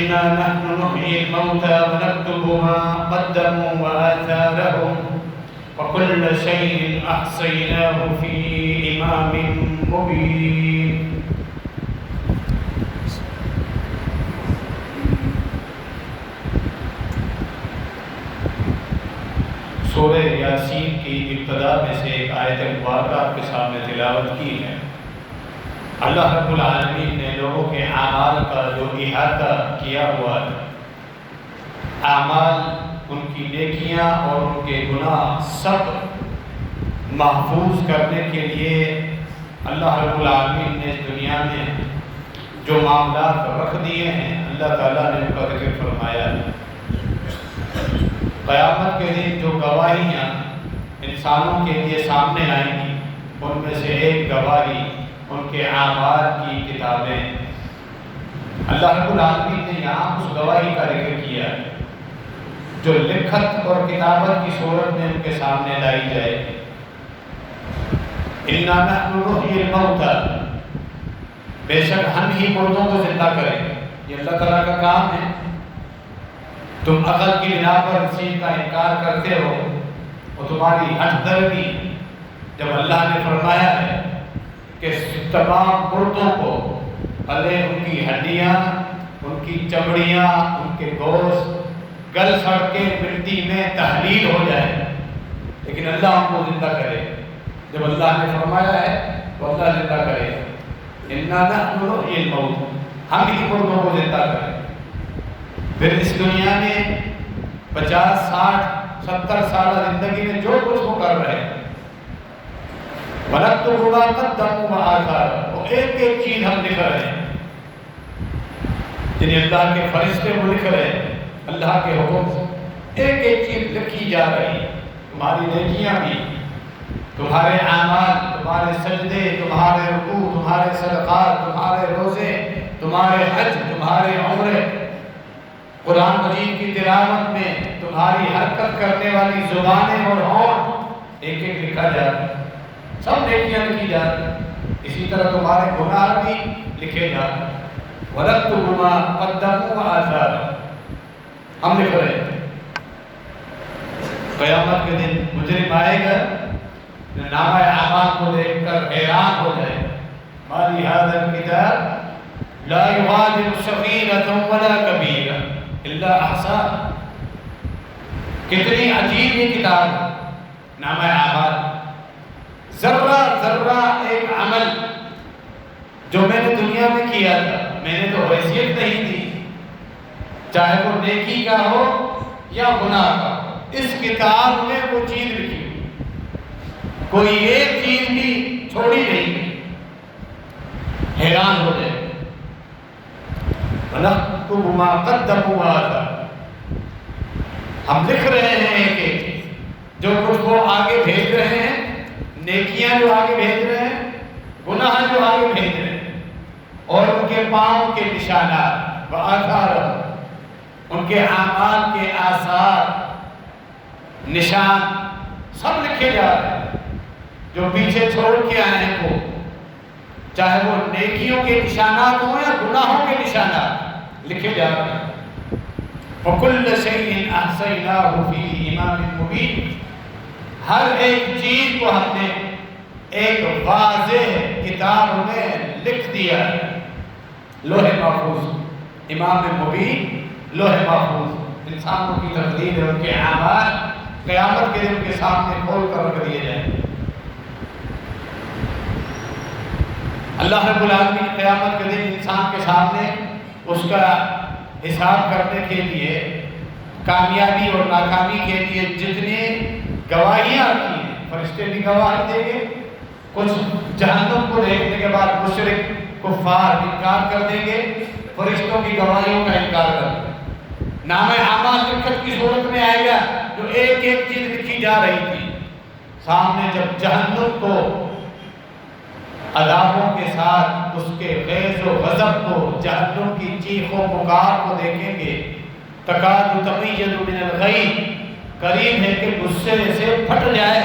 إنا نحن نحيي الموتى ونكتب ما قدموا وآثارهم وكل شيء أحصيناه في إمام مبين. سورہ یاسین کی ابتدا میں سے ایک آیت مبارکہ آپ کے سامنے تلاوت کی ہے۔ اللہ رب العالمین نے لوگوں کے اعمال کا جو احاطہ کیا ہوا ہے، اعمال، ان کی نیکیاں اور ان کے گناہ سب محفوظ کرنے کے لیے اللہ رب العالمین نے اس دنیا میں جو معاملات رکھ دیے ہیں، اللہ تعالیٰ نے ان کا ذکر فرمایا ہے۔ قیامت کے دن جو گواہیاں انسانوں کے لیے سامنے آئیں گی، ان میں سے ایک گواہی ان کے اعمال کی کتابیں۔ اللہ رب العالمین نے یہاں اس گواہی کا ذکر کیا ہے جو لکھت اور کتابت کی صورت میں ان کے سامنے لائی جائے گی۔ اِنَّا نَحْنُ نُحْيِي الْمَوْتَى، بے شک ہم ہی مردوں کو زندہ کریں گے۔ یہ اللہ تعالیٰ کا کام ہے۔ تم عقل کی بنا پر اس چیز کا انکار کرتے ہو، وہ تمہاری ہٹ دردی۔ جب اللہ نے فرمایا ہے کہ تمام مردوں کو بھلے ان کی ہڈیاں، ان کی چمڑیاں، ان کے گوشت گل سڑ کے مٹی میں تحلیل ہو جائے، لیکن اللہ ان کو زندہ کرے۔ جب اللہ نے فرمایا ہے تو اللہ زندہ کرے۔ اِنَّا نَحْنُ نُحْيِي الْمَوْتَى، ہم ہی مردوں کو زندہ کریں۔ پھر اس دنیا میں 50، 60، 70 سالہ زندگی میں جو کچھ وہ کر رہے ہیں، وَنَكْتُبُ مَا قَدَّمُوا وَآثَارَهُمْ، وہ ایک ایک چیز ہم لکھ رہے ہیں، جنہیں اللہ کے فرشتے وہ لکھ رہے ہیں۔ اللہ کے حکم سے ایک ایک چیز لکھی جا رہی ہے، تمہاری نیکیاں بھی، تمہارے اعمال، تمہارے سجدے، تمہارے رکوع، تمہارے صدقات، تمہارے روزے، تمہارے حج، تمہارے عمرے، قرآن مجید کی تلاوت میں تمہاری حرکت کرنے والی زبانیں اور ہونٹ، ایک ایک لکھا جا رہا ہے، سب نیکیاں لکھی جا رہی ہیں۔ اسی طرح تمہارے گناہ بھی لکھے جا رہے ہیں۔ وَنَكْتُبُ مَا قَدَّمُوا وَآثَارَهُمْ، ہم لکھ رہے ہیں۔ قیامت کے دن مجرم آئے گا، نامہ اعمال کو دیکھ کر حیران ہو جائے، مَا لِهَذَا الْكِتَابِ لَا يُغَادِرُ صَغِيرَةً وَلَا كَبِيرَةً إِلَّا أَحْصَاهَا، کتنی عجیب یہ کتاب ہے نامہ اعمال۔ ذرہ ذرہ ایک عمل جو میں نے دنیا میں کیا تھا، میں نے تو حیثیت نہیں دی، چاہے وہ نیکی کا ہو یا گناہ کا، اس کتاب میں وہ چیز لکھی، کوئی ایک چیز بھی چھوڑی نہیں، حیران ہو جائے۔ وَنَكْتُبُ مَا قَدَّمُوا وَآثَارَهُمْ، ہم لکھ رہے ہیں ایک ایک جو کچھ وہ آگے بھیج رہے ہیں، نیکیاں جو آگے بھیج رہے ہیں، گناہ جو آگے بھیج رہے ہیں، اور ان کے پاؤں کے نشانات، وآثارهم، ان کے اعمال کے آثار، نشان سب لکھے جا رہے ہیں، جو پیچھے چھوڑ کے آئے ہیں وہ، چاہے وہ نیکیوں کے نشانات ہوں یا گناہوں کے نشانات، لکھے جا رہے ہیں۔ وَكُلَّ شَيْءٍ أَحْصَيْنَاهُ فِي إِمَامٍ مُبِينٍ، ہر ایک چیز کو ہم نے ایک واضح کتاب میں لکھ دیا ہے، لوح محفوظ، امام مبین، لوح محفوظ، انسانوں کی تقدیر اور ان کے اعمال قیامت کے دن کے سامنے کھول کر رکھ دیے جائیں۔ اللہ رب العالمین قیامت کے دن انسان کے سامنے اس کا حساب کرنے کے لیے، کامیابی اور ناکامی کے لیے جتنی گواہیاں رکھی ہیں، فرشتے بھی گواہی دیں گے، کچھ جہنم کو دیکھنے کے بعد مشرک کفار انکار کر دیں گے، فرشتوں کی گواہیوں کا انکار کر دیں گے۔ نامہ اعمال لکھت کی صورت میں آئے گا، جو ایک ایک چیز لکھی جا رہی تھی، سامنے جب جہنم کو عذابوں کے ساتھ اس کے غیظ و غضب کو، جہنم کی چیخ و پکار کو دیکھیں گے، تکاد تمیز من الغیظ، قریب ہے کہ غصے سے پھٹ جائے،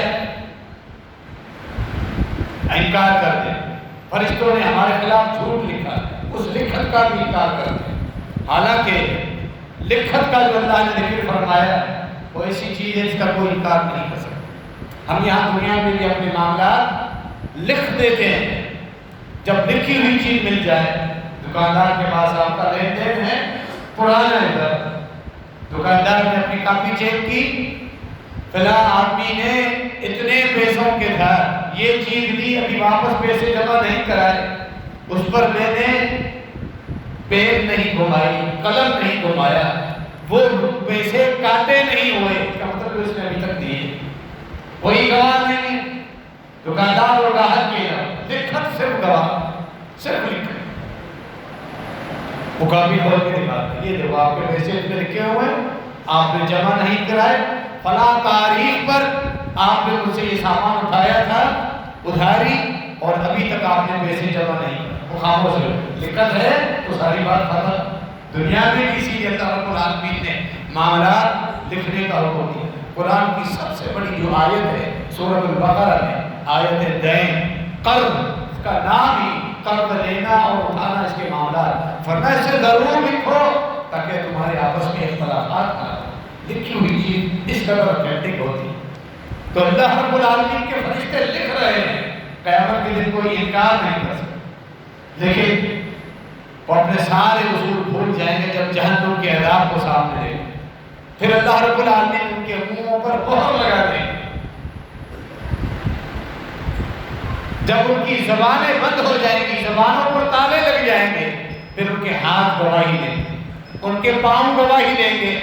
انکار کر دیں۔ فرشتوں نے ہمارے خلاف جھوٹ لکھا ہے، اس لکھت کا بھی انکار کر دیں۔ حالانکہ لکھت کا جو اللہ نے ذکر فرمایا وہ ایسی چیز ہے جس کا کوئی انکار نہیں کر سکتا۔ ہم یہاں دنیا میں بھی اپنے معاملات لکھ دیتے ہیں، جب لکھی ہوئی چیز مل جائے، دکاندار کے پاس آپ کا لین دین ہے پرانا ہے، دکاندار نے اپنی کاپی چیک کی، فلاں آدمی نے اتنے پیسوں کے تھا یہ چیز لی، ابھی واپس پیسے جمع نہیں کرائے، اس پر میں نے پین نہیں گھمائی، قلم نہیں گھمایا، وہ پیسے کاٹے نہیں ہوئے، اس کا مطلب اس نے ابھی تک دیے، وہی گواہ نہیں ہے۔ دکاندار اور گاہک کے لکھت صرف گواہ، صرف لکھت، وہ کافی کھول کے دکھاتا ہے، یہ دیکھو آپ کے پیسے اتنے لکھے ہوئے، آپ نے جمع نہیں کرائے، فلاں تاریخ پر آپ نے مجھ سے یہ سامان اٹھایا تھا ادھاری، اور ابھی تک آپ نے پیسے جمع نہیں کرائے، وہ خاموش ہے، لکھت ہے تو ساری بات ختم۔ دنیا میں کسی لیے اللہ رب العالمین نے معاملات لکھنے کا حکم دیا۔ قرآن کی سب سے بڑی جو آیت ہے سورۃ البقرہ میں، آیت دین، قرض، اس کا نام ہی قرض لینا اور اٹھانا، اس کے معاملات، فرمایا اسے ضرور لکھو تاکہ تمہارے آپس میں اختلافات نہ ہوں۔ لکھی ہوئی چیز اس قدر اوتھینٹک ہوتی، تو اللہ رب العالمین کے فرشتے لکھ رہے ہیں، قیامت کے دن کوئی انکار نہیں کر سکتا۔ لیکن وہ اپنے سارے اصول بھول جائیں گے جب جہنم کے عذاب کو سامنے لیں گے، پھر اللہ رب العالمین ان کے منہوں پر مہر لگا دیں گے، جب ان کی زبانیں بند ہو جائیں گی، زبانوں پر تالے لگ جائیں گے، پھر ان کے ہاتھ گواہی دیں گے، ان کے پاؤں گواہی دیں گے،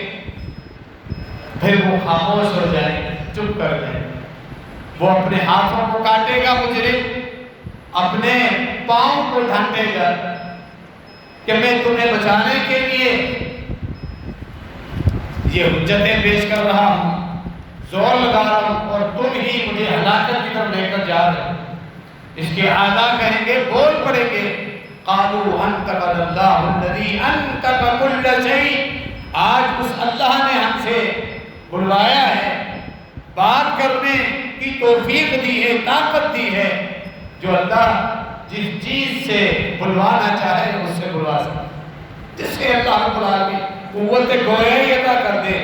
پھر وہ خاموش ہو جائیں گے، چپ کر جائیں گے۔ وہ اپنے ہاتھوں کو کاٹے گا مجرم، اپنے پاؤں کو ڈھانٹے گا کہ میں تمہیں بچانے کے لیے یہ حجتیں پیش کر رہا ہوں، زور لگا رہا ہوں، اور تم ہی مجھے ہلاکت کی طرف لے کر جا رہے ہو۔ اس کے اعداء کہیں گے، بول پڑیں گے، قالوا انطقنا اللہ الذی انطق کل شیء، آج اس اللہ نے ہم سے بلوایا ہے، بات کرنے کی توفیق دی ہے، طاقت دی ہے، جو اللہ جس چیز سے بلوانا چاہے اس سے بلوا سکتا، جس سے اللہ رب العالمین قوت گویائی عطا کر دے،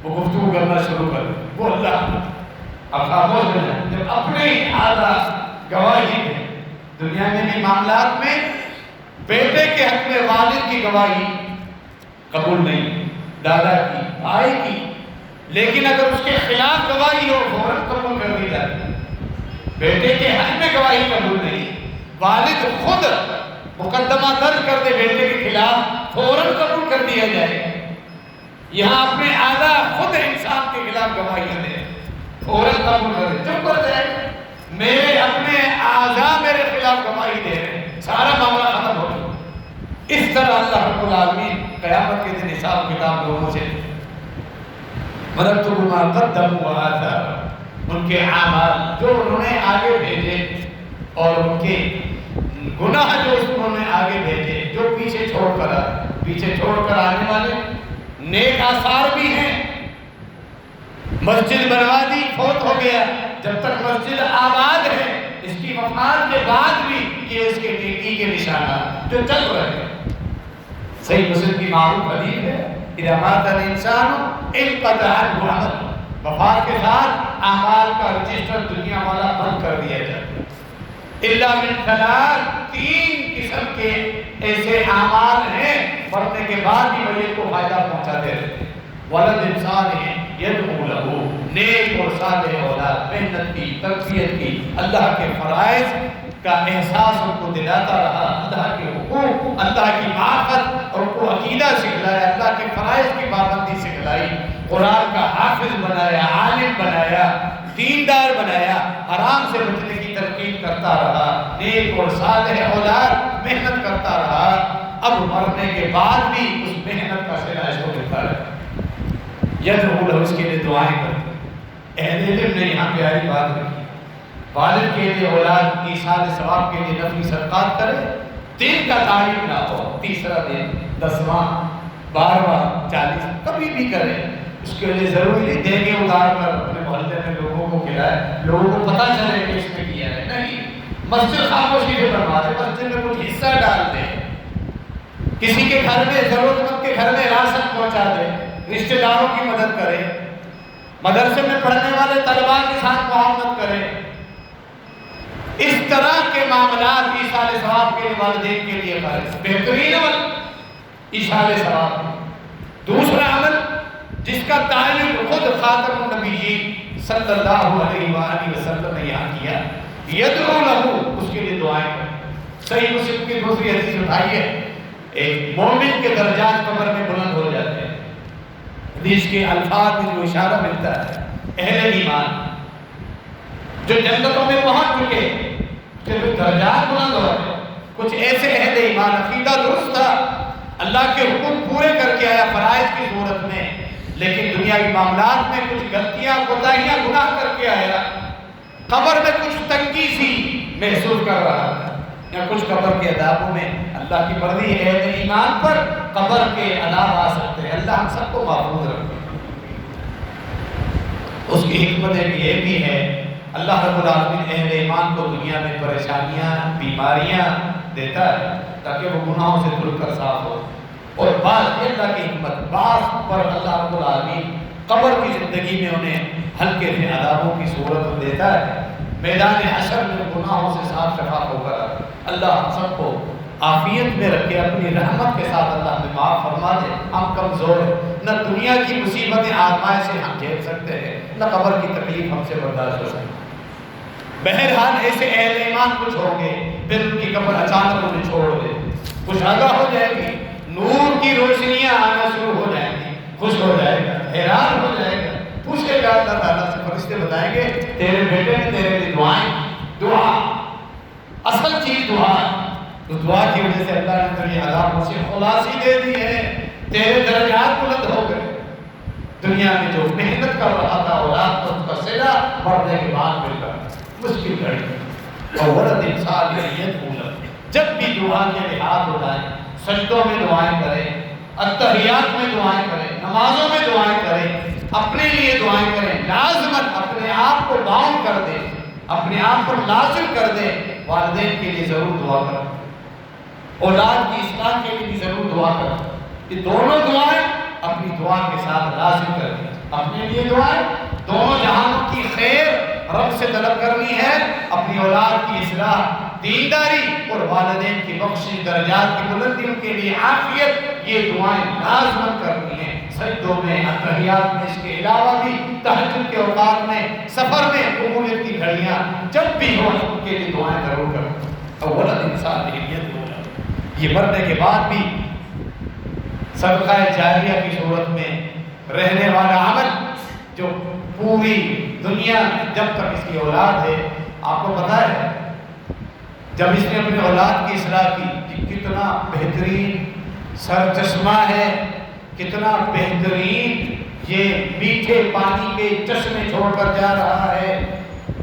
وہ گفتگو کرنا شروع کر دے، وہ اللہ اب خاموش ہو جائے جب اپنے ہی اعداء گواہی دے۔ دنیا میں بھی معاملات میں بیٹے کے حق میں والد کی گواہی قبول نہیں، دادا کی، بھائی کی، لیکن اگر اس کے خلاف گواہی ہو فوراً قبول کر دی جاتی ہے۔ بیٹے کے حق میں گواہی قبول نہیں، والد خود مقدمہ درج کر دے بیٹے کے خلاف فوراً قبول کر دیا جائے۔ یہاں اپنے اعلیٰ خود انسان کے خلاف گواہیاں دے، فوراً قبول کر دے، چپ کر جائے، میرے اپنے اعضاء میرے خلاف گواہی دے رہے ہیں، سارا معاملہ ختم ہو گیا۔ اس طرح اللہ رب العالمین قیامت کے دن حساب کتاب لوگوں سے وَنَكْتُبُ مَا قَدَّمُوا وَآثَارَهُمْ، ان کے اعمال جو انہوں نے آگے بھیجے اور ان کے گناہ جو انہوں نے آگے بھیجے، جو پیچھے چھوڑ کر آئے، پیچھے چھوڑ کر آنے والے نیک آثار بھی ہیں۔ مسجد بنوا دی، فوت ہو گیا، جب تک مسجد آباد ہے، اس کی وفات کے بعد بھی یہ اس کے نیکی کے نشانات جو چل رہے ہیں۔ صحیح مسلم کی معروف حدیث ہے، اذا مات الانسان انقطع عنہ عمله، وفات کے ساتھ اعمال کا رجسٹر دنیا والا بند کر دیا جاتا ہے۔ الا من ثلاث، تین قسم کے ایسے اعمال ہیں مرنے کے بعد بھی میت کو فائدہ پہنچاتے رہتے ہیں۔ ولد صالح یدعو لہ، نیک اور صالح اولاد، محنت کی، تربیت کی، اللہ کے فرائض کا احساس ان کو دلاتا رہا، اللہ کے حقوق، اللہ کی معرفت، اور ان کو عقیدہ سکھلایا، اللہ کے فرائض کی پابندی سکھلائی، قرآن کا حافظ بنایا، عالم بنایا، دیندار بنایا، حرام سے بچنے کی تلقین کرتا رہا، نیک اور صالح اولاد، محنت کرتا رہا، اب مرنے کے بعد بھی اس محنت کا صلہ اس کو ملتا رہا۔ یدعو لہ، اس کے لیے دعائیں کرتے۔ اہل علم نے یہاں پیاری بات رکھی، والد کے لیے اولاد کی ایصال ثواب کے لیے نفلی صدقات کرے، دن کا تعین نہ ہو، تیسرا دن، 10واں، 12واں، 40، کبھی بھی کرے، اس کے لیے ضروری نہیں دیں گے ادھار کر اپنے محلے میں لوگوں کو کھلائے، لوگوں کو پتہ چلے کہ اس نے کیا ہے، نہیں، مسجد خاموشی سے بنوا دے، مسجد میں کچھ حصہ ڈال دے، کسی کے گھر میں ضرورت مند کے گھر میں راشن پہنچا دے، رشتہ داروں کی مدد کرے، مدرسے میں پڑھنے والے طلباء کے ساتھ معاونت کرے. اس طرح کے معاملات ایصال ثواب کے لیے والدین کے لیے بہترین عمل ایصال ثواب. دوسرا عمل جس کا تعلق خود خاتم النبیین صلی اللہ علیہ وآلہ وسلم نے یہاں کیا، یدعو لہو، اس کے لیے دعائیں کریں. صحیح مسلم کی دوسری حدیث اٹھائی ہے، ایک مومن کے درجات قبر میں بلند ہو جاتے ہیں. حدیث کے الفاظ میں جو اشارہ ملتا ہے، اہل ایمان جو جنتوں میں پہنچ چکے کہ درجات بلند ہو رہے. کچھ ایسے اہل ایمان عقیدہ درست تھا، اللہ کے حکم پورے کر کے آیا فرائض کی صورت میں، لیکن دنیاوی معاملات میں کچھ غلطیاں کوتاہیاں گناہ کر کے آیا. قبر میں کچھ تنگی سی محسوس کر رہا تھا، یا کچھ قبر کے عذابوں میں اللہ کی مرضی ہے اہل ایمان پر قبر کے عذاب آ سکتے ہیں. اللہ ہم سب کو محفوظ رکھے. اس کی حکمت یہ بھی ہے، اللہ رب العالمین اہل ایمان کو دنیا میں پریشانیاں بیماریاں دیتا ہے تاکہ وہ گناہوں سے دھل کر صاف ہو. اور بعض اللہ کی حکمت، بعض پر اللہ رب العالمین قبر کی زندگی میں انہیں ہلکے سے عذابوں کی صورت دیتا ہے. میدان حشر میں گناہوں سے صاف شفاف ہو کر اللہ ہم سب کو عافیت میں رکھے، اپنی رحمت کے ساتھ اللہ ہمیں معاف فرما دے. ہم کمزور ہیں، نہ دنیا کی مصیبتیں آزمائشیں ہم جھیل سکتے ہیں، نہ قبر کی تکلیف ہم سے برداشت ہو سکتی. بہرحال ایسے اہل ایمان کچھ ہوں گے، پھر ان کی قبر اچانک انہیں چھوڑ دے، کشادہ ہو جائے گی، نور کی روشنیاں آنا شروع ہو جائیں گی، خوش ہو جائے گا، حیران ہو جائے گا، پوچھے گا اللہ تعالیٰ سے. فرشتے بتائیں گے تیرے بیٹے نے تیرے لیے دعائیں، دعا اصل چیز دعا. تو دعا کی وجہ سے اللہ نے تیری عذاب سے خلاصی دے دی ہے، تیرے درجات بلند ہو گئے. دنیا میں جو محنت کر رہا تھا اولاد کو، اس کا صلہ مرنے کے بعد مل رہا مشکل گھڑی. اور ولد انسان جب بھی دعا کے لحاظ اٹھائیں، سجدوں میں دعائیں کریں، اتحیات میں دعائیں کریں، نمازوں میں دعائیں کریں، اپنے لیے دعائیں کریں. لازمت اپنے آپ کو باؤنڈ کر دیں، اپنے آپ پر لازم کر دیں. والدین کے لیے ضرور دعا کریں، اولاد کی اصلاح کے لیے بھی ضرور دعا کریں. یہ دونوں دعائیں اپنی دعا کے ساتھ لازم کریں. اپنے لیے دعائیں، دونوں جہانوں کی خیر رب سے طلب کرنی ہے، اپنی اولاد کی اصلاح، دینداری اور والدین کی بخشش، درجات کی بلندی، ان کے لیے عافیت، یہ دعائیں لازمت کرنی ہیں. سجدوں میں، اتحیات میں، اس کے علاوہ بھی تہجد کے اوقات میں، سفر میں، قبولیت کی گھڑیاں جب بھی ہو ان کے لیے دعائیں ضرور کریں. اور ولد انسان نیت ہونا، یہ مرنے کے بعد بھی صدقہ جاریہ کی صورت میں رہنے والا عمل جو پوری دنیا میں جب تک اس کی اولاد ہے. آپ کو پتا ہے جب اس نے اپنی اولاد کی اصلاح کی کہ کتنا بہترین سر چشمہ ہے، کتنا بہترین یہ میٹھے پانی کے چشمے چھوڑ کر جا رہا ہے.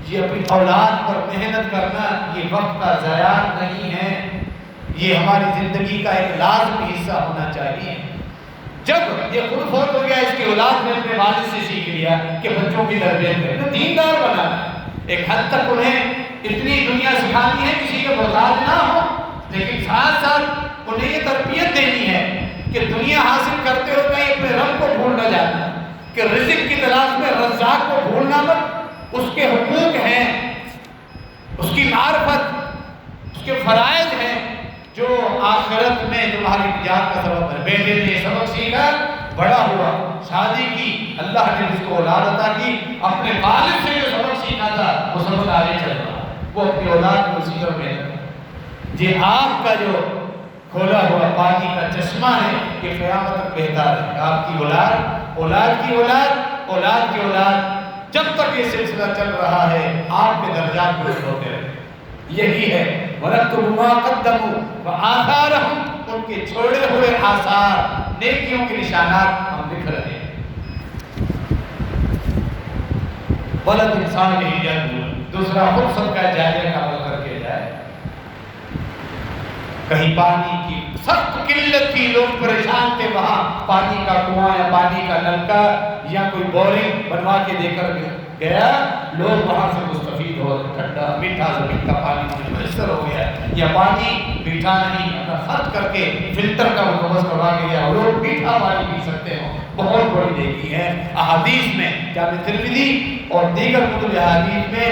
یہ اپنی اولاد پر محنت کرنا یہ وقت کا ضیاع نہیں ہے، یہ ہماری زندگی کا ایک لازمی حصہ ہونا چاہیے. جب یہ خود فوت ہو گیا، اس کی اولاد نے اپنے والد سے سیکھ لیا کہ بچوں کی تربیت کرنا، دیندار بنانا. ایک حد تک انہیں اتنی دنیا سکھانی ہے کسی کے محتاج نہ ہو، لیکن ساتھ ساتھ انہیں یہ تربیت دینی ہے کہ دنیا حاصل کرتے ہو کہیں اپنے رب کو بھول نہ جانا، کہ رزق کی تلاش میں رزاق کو بھولنا مت. اس کے حقوق ہیں، اس کی معرفت، اس کے فرائض ہیں جو آخرت میں تمہاری نجات کا سبب ہے. بیٹے نے یہ سبق سیکھا، بڑا ہوا، شادی کی، اللہ نے اس کو اولاد عطا کی، اپنے والد سے جو سبق سیکھا تھا وہ سبق آگے چل رہا، وہ اپنی اولاد کو اسی طرح محنت. یہ آپ کا جو کھولا ہوا پانی کا چشمہ ہے کہ قیامت تک بہتا ہے. آپ کی اولاد، اولاد کی اولاد، اولاد کی اولاد، جب تک یہ سلسلہ چل رہا ہے آپ کے درجات بلند ہوتے رہے. یہی ہے وَنَكْتُبُ مَا قَدَّمُوا وَآثَارَهُمْ، ان کے چھوڑے ہوئے آثار، نیکیوں کے نشانات ہم لکھ رہے ہیں. ولد انسان نیت، دوسرا خود سب کا جاریہ کا عمل کر کے جائے. کہیں پانی کی سخت قلت تھی، لوگ پریشان تھے، وہاں پانی کا کنواں یا پانی کا نلکا یا کوئی بورنگ بنوا کے دے کر گیا، لوگ وہاں سے مستفید ہو، ٹھنڈا میٹھا زمین کا پانی میسر ہو گیا. یا پانی میٹھا نہیں، اپنا خرچ کر کے فلٹر کا بندوبست کروا کے یا لوگ میٹھا پانی پی سکتے ہوں، بہت بڑی نیکی ہے۔ احادیث میں جامع ترمذی اور دیگر کتب احادیث میں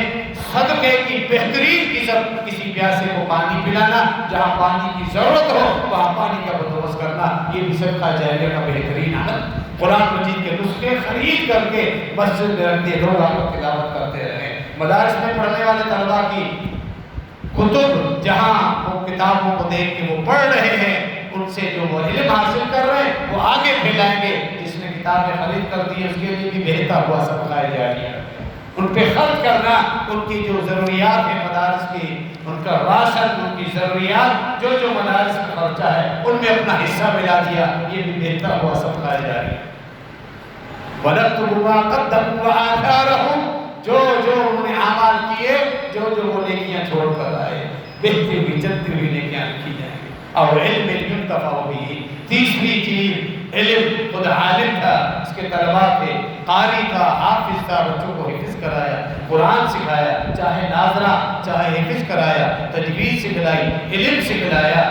صدقے کی بہترین قسم کسی پیاسے کو پانی پلانا، جہاں پانی کی ضرورت ہو وہاں پانی کا بندوبست کرنا، یہ بھی صدقہ جاریہ کا بہترین عمل۔ قرآن مجید کے نسخے خرید کر کے مسجد میں رکھ دیے، لوگ آپ کو تلاوت کرتے رہے۔ مدارس میں پڑھنے والے طلباء کی کتب، جہاں وہ کتابوں کو دیکھ کے وہ پڑھ رہے ہیں، ان سے جو وہ علم حاصل کر رہے ہیں وہ آگے پھیلائیں گے۔ جس نے کتابیں خرید کر دی اس کے لیے بھی بہتر ہوا صدقہ جاریہ۔ ان پہ خرچ کرنا، ان کی جو ضروریات ہیں مدارس کی، ان کا راشن، ان کی ضروریات، جو جو مدارس کا خرچہ ہے ان میں اپنا حصہ ملا دیا، یہ بھی بہتر ہوا صدقہ جاریہ۔ وَلَكْتُبُ مَا قَدَّمُوا وَآثَارَهُمْ، جو انہوں نے اعمال کیے، جو وہ نیکیاں چھوڑ کر آئے، بہتی ہوئی چلتی ہوئی نیکیاں لکھی جائیں گی۔ اور علم ينتفع به، تیسری چیز علم، خود عالم تھا، اس کے طلباء تھے، قاری تھا، حافظ تھا، بچوں کو حفظ کرایا، قرآن سکھایا، چاہے ناظرہ چاہے حفظ کرایا، تجوید سکھلائی، علم سکھلایا،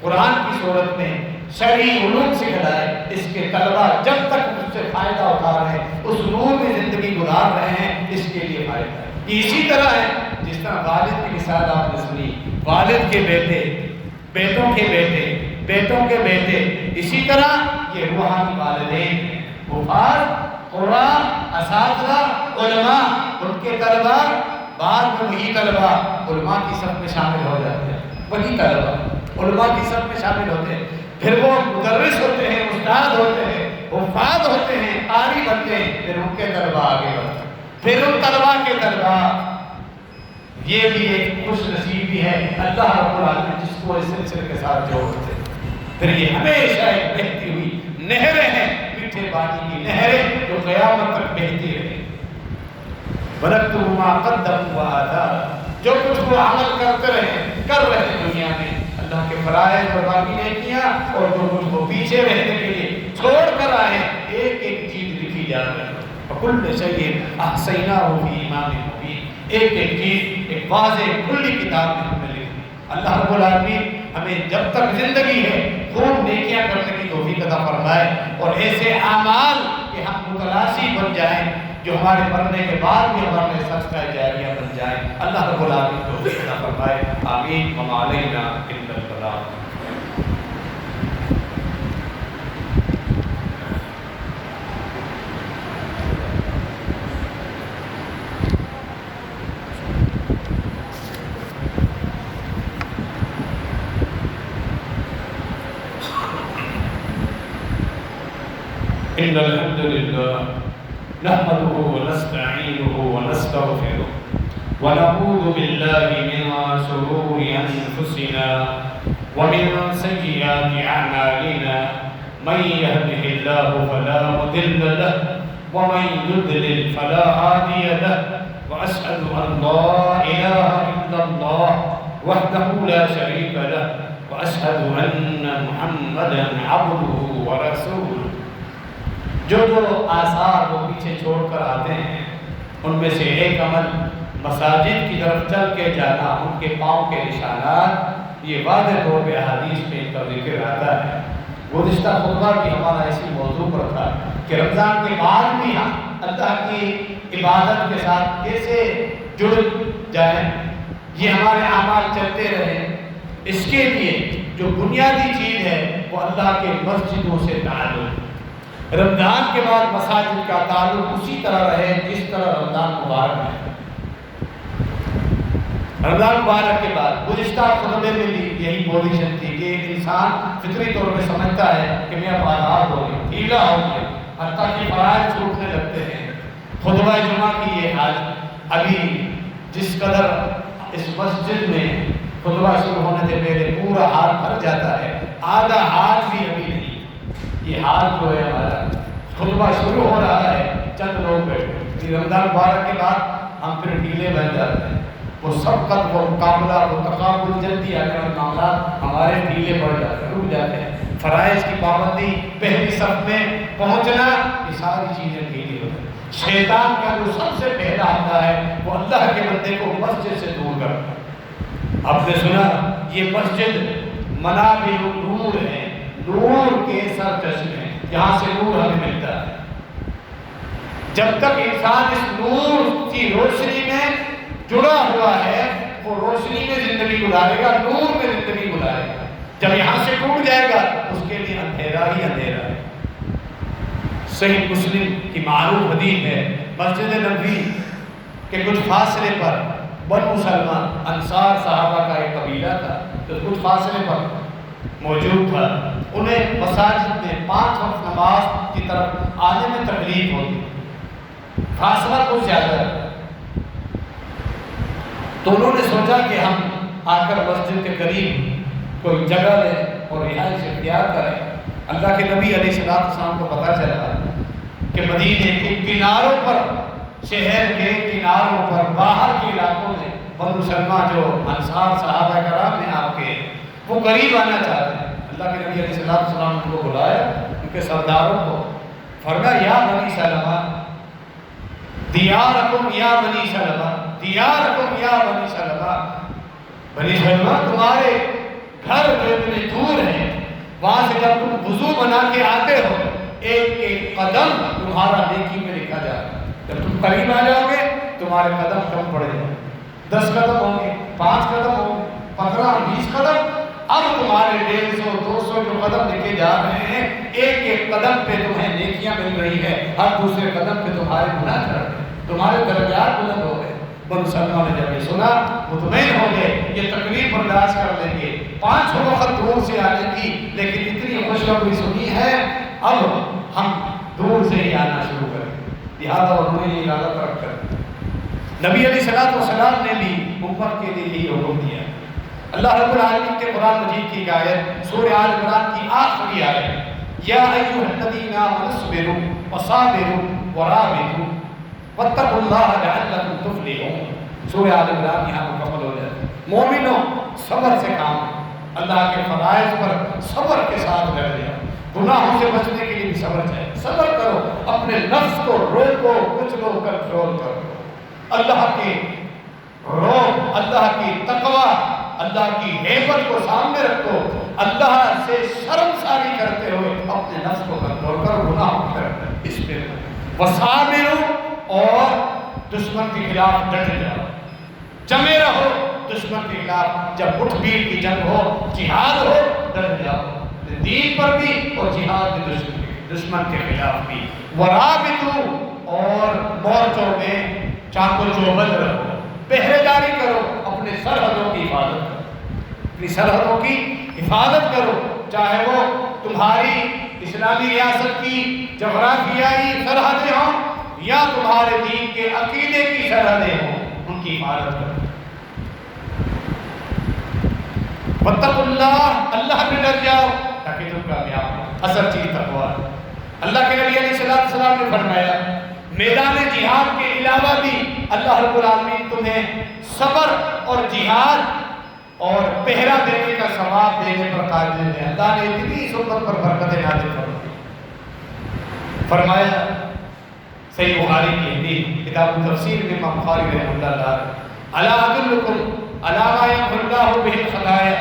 قرآن کی صورت میں شرعی علوم سکھلائے۔ اس کے طلباء جب تک اس سے فائدہ اٹھا رہے ہیں، اس نور میں زندگی گزار رہے ہیں، اس کے لیے فائدہ ہے۔ یہ اسی طرح ہے جس طرح والد کی مثال آپ نے سنی، والد کے بیٹے، بیٹوں کے بیٹے، بیٹوں کے بیٹے، اسی طرح یہ روحانی والدین ہیں، حفاظ، قراء، اساتذہ، علماء، ان کے طلباء بعد میں وہی طلباء علماء کی صف میں شامل ہو جاتے ہیں، وہی طلباء علماء کی صف میں شامل ہوتے ہیں، پھر وہ مدرس ہوتے ہیں، استاد ہوتے ہیں، حفاظ ہوتے ہیں، قاری بنتے ہیں، پھر ان کے طلباء آگے بڑھتے ہیں، پھر ان طلباء کے طلباء۔ یہ بھی ایک خوش نصیبی ہے اللہ رب العالمین جس کو اس سلسلے کے ساتھ جوڑتے ہیں۔ پھر یہ ہمیشہ ایک بہتی ہوئی نہریں ہیں، میٹھے پانی کی نہریں جو قیامت تک بہتی رہیں۔ وَلَكْتُبُ مَا قَدَّمُوا وَآثَارَهُمْ، جو کچھ وہ عمل کرتے رہے، کر رہے ہیں دنیا میں، اللہ کے فرائض اور باقی نیکیاں، اور جو کچھ وہ پیچھے رہنے کے لیے چھوڑ کر آئے، ایک ایک چیز لکھی جا رہی ہے۔ وَكُلُّ شَيْءٍ أَحْصَيْنَاهُ فِي إِمَامٍ مُبِينٍ، ایک ایک چیز ایک واضح کھلی کتاب میں ہم نے لکھی۔ اللہ رب العالمین ہمیں جب تک زندگی ہے خوب نیکیاں کرنے کی توفیق عطا فرمائے، اور ایسے اعمال کہ ہم متلاشی بن جائیں جو ہمارے مرنے کے بعد بھی ہمارے صدقہ جاریہ بن جائیں۔ اللہ رب العالمین توفیق عطا فرمائے، آمین۔ وما علینا الا البلاغ۔ إن الحمد لله نحمده ونستعينه ونستغفره ونعوذ بالله من شرور أنفسنا ومن سيئات أعمالنا، من يهده الله فلا مضل له ومن يضلل فلا هادي له، وأشهد أن لا إله إلا الله وحده لا شريك له، وأشهد أن محمدا عبده ورسوله۔ جو آثار وہ پیچھے چھوڑ کر آتے ہیں ان میں سے ایک عمل مساجد کی طرف چل کے جانا، ان کے پاؤں کے نشانات، یہ واضح طور پہ حدیث میں ان کا ذکر آتا ہے۔ گزشتہ خطبہ بھی ہمارا اسی موضوع پر تھا کہ رمضان کے بعد بھی ہم اللہ کی عبادت کے ساتھ کیسے جڑ جائیں، یہ ہمارے اعمال چلتے رہیں۔ اس کے لیے جو بنیادی چیز ہے وہ اللہ کے مسجدوں سے تعلق، رمضان کے بعد مساجد کا تعلق اسی طرح رہے جس طرح رمضان مبارک ہے۔ رمضان مبارک کے بعد گزشتہ خطبے میں بھی یہی پوزیشن تھی کہ ایک انسان فطری طور پہ سمجھتا ہے کہ میں اب آزاد ہو گیا، ڈھیلا ہو گیا، حتیٰ کہ فرائض چھوٹنے لگتے ہیں۔ خطبہ جمعہ کی یہ حال، ابھی جس قدر اس مسجد میں خطبہ شروع ہونے سے پہلے پورا حال بھر جاتا ہے، آدھا حال بھی ابھی نہیں۔ یہ حال جو ہے ہمارا، خطبہ شروع ہو رہا ہے، چند لوگ بیٹھے، رمضان مبارک کے بعد ہم پھر ڈھیلے بن جاتے ہیں، وہ سبقت، وہ مقابلہ، وہ تقابل، جلدی آنے والے معاملات ہمارے ڈھیلے پڑ جاتے ہیں، رک جاتے ہیں۔ فرائض کی پابندی، پہلی صف میں پہنچنا، یہ ساری چیزیں ڈھیلی ہوتی ہیں۔ شیطان کا جو سب سے پہلا حملہ ہے وہ اللہ کے بندے کو مسجد سے دور کرنا، آپ نے سنا یہ مسجد منابع نور ہے، نور کے سرچشمے ہیں، یہاں سے نور ہمیں ملتا ہے۔ جب تک انسان اس نور کی روشنی میں جڑا ہوا ہے وہ روشنی میں زندگی گزارے گا، نور میں زندگی گزارے گا۔ جب یہاں سے ٹوٹ جائے گا اس کے لیے اندھیرا ہی اندھیرا ہے۔ صحیح مسلم کی معروف حدیث ہے، مسجد نبوی کے کچھ فاصلے پر بنو سلمہ انصار صحابہ کا ایک قبیلہ تھا جو کچھ فاصلے پر موجود تھا، انہیں مساجد میں 5 وقت نماز کی طرف آنے میں تکلیف ہوتی، فاصلہ کچھ زیادہ ہے، تو انہوں نے سوچا کہ ہم آ کر مسجد کے قریب کوئی جگہ لیں اور رہائش اختیار کریں۔ اللہ کے نبی علیہ السلام کو پتہ چلا کہ مدینے کے کناروں پر، شہر کے کناروں پر، باہر کے علاقوں میں بنو سلمہ جو انصار صحابہ کرام ہیں آپ کے، وہ قریب آنا چاہتے ہیں۔ اللہ کے نبی علیہ السلام کو بلایا، ان کے سرداروں کو، فرمایا یا بنی سلمہ دیارکم یا بنی سلمہ، دیارکم یا بنی سلمہ، بنی سلمہ تمہارے گھر جو اتنے دور ہیں، وہاں سے جب تم وضو بنا کے آتے ہو ایک ایک قدم تمہارا نیکی میں لکھا جاتا ہے۔ جب تم قریب آ جاؤ گے تمہارے قدم کم پڑ جائیں گے، 10 قدم ہوں گے، 5 قدم ہوں گے، 15 20 قدم، اب تمہارے 150 200 جو قدم لکھے جا رہے ہیں، ایک ایک قدم پہ تمہیں نیکیاں مل رہی ہے، ہر دوسرے قدم پہ تمہارے گناہ چڑھ رہے ہیں، تمہارے درجات بلند ہو گئے۔ بنو سلمہ نے جب یہ سنا مطمئن ہو گئے، یہ تکلیف برداشت کر لیں گے، 5 وقت دور سے آنے کی، لیکن اتنی خوشخبری سنی ہے اب ہم دور سے ہی آنا شروع کریں۔ لہٰذا انہوں نے یہ ارادہ رکھ کر نبی علیہ السلام نے بھی امت کے لیے یہی حکم دیا۔ اللہ رب العالمین کے قرآن مجید کی آیت سورہ آل عمران کی آخری آیت، یا ایھا الذین آمنوا اصبروا وصابروا ورابطوا واتقوا اللہ لعلکم تفلحون۔ سورہ آل عمران یہاں مکمل ہو جاتی ہے۔ مومنوں صبر سے کام ہے، اللہ کے فرائض پر صبر کے ساتھ لڑ جاؤ، گناہوں سے بچنے کے لیے بھی صبر چاہیے، صبر کرو، اپنے نفس کو روکو، کچھ لو، کنٹرول کرو، اللہ کے روب، اللہ کی تقوی، اللہ کی ہیبت کو سامنے رکھو، اللہ سے شرمساری کرتے ہوئے اپنے نفس کو کنٹرول کرو، گناہوں کی طرف اس پہ وصابروا، اور دشمن کے خلاف ڈٹ جاؤ، جمے رہو دشمن کے خلاف، جب مٹھ بھیڑ کی جنگ ہو، جہاد ہو، ڈٹ جاؤ دین پر بھی اور جہاد بھی، دشمن کے خلاف بھی، ورابطوا، اور مورچوں میں چاقو چوبند رہو، پہرے داری کرو، اپنے سرحدوں کی حفاظت کرو، اپنی سرحدوں کی حفاظت کرو، چاہے وہ تمہاری اسلامی ریاست کی جغرافیائی سرحدیں ہوں یا تمہارے دین کے عقیدے کی سرحدیں ہوں، ان کی حفاظت کرو۔ واتقوا اللہ، اللہ پہ ڈر جاؤ تاکہ تم کامیاب ہو، اصل چیز تقویٰ ہے۔ اللہ کے نبی علیہ السلام نے فرمایا میدان جہاد کے علاوہ بھی اللہ رب العالمین تمہیں صبر اور جہاد اور پہرا دینے کا ثواب دینے پر قادر ہے۔ اللہ نے اتنی اس امت پر برکتیں نازل فرمائی، فرمایا صحیح بخاری کی حدیث کتاب تفسیر میں امام بخاری رحمہ اللہ تعالی، الا ادلکم علی ما یمحو اللہ بہ الخطایا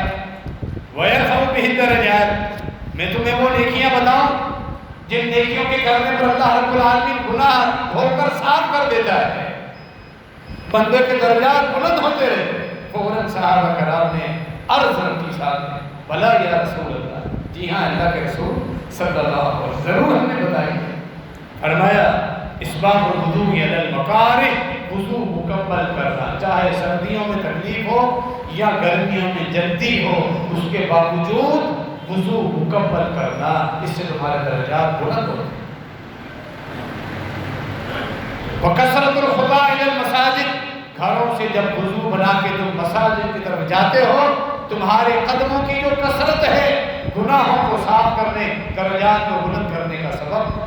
ویرفع بہ الدرجات، میں تمہیں وہ نیکیاں بتاؤں جن نیکیوں کے کرنے پر اللہ رب العالمین گناہ دھو کر صاف کر دیتا ہے، بندے کے درجات بلند ہوتے رہتے۔ فوراً صحابہ کرام نے عرض کی ساتھ بلا یا رسول اللہ، جی ہاں اللہ کے رسول صلی اللہ علیہ وسلم، ضرور ہم نے بتائی۔ فرمایا اسباغ الوضوء علی المکارہ، وضو مکمل کرنا، چاہے سردیوں میں تکلیف ہو یا گرمیوں میں جلدی ہو، اس کے باوجود وضو مکمل کرنا، اس سے تمہارے درجات بلند ہوتے ہیں۔ وکثرت الخطا الی المساجد، گھروں سے جب وضو بنا کے تم مساجد کی طرف جاتے ہو، تمہارے قدموں کی جو کثرت ہے گناہوں کو صاف کرنے، درجات کو بلند کرنے کا سبب۔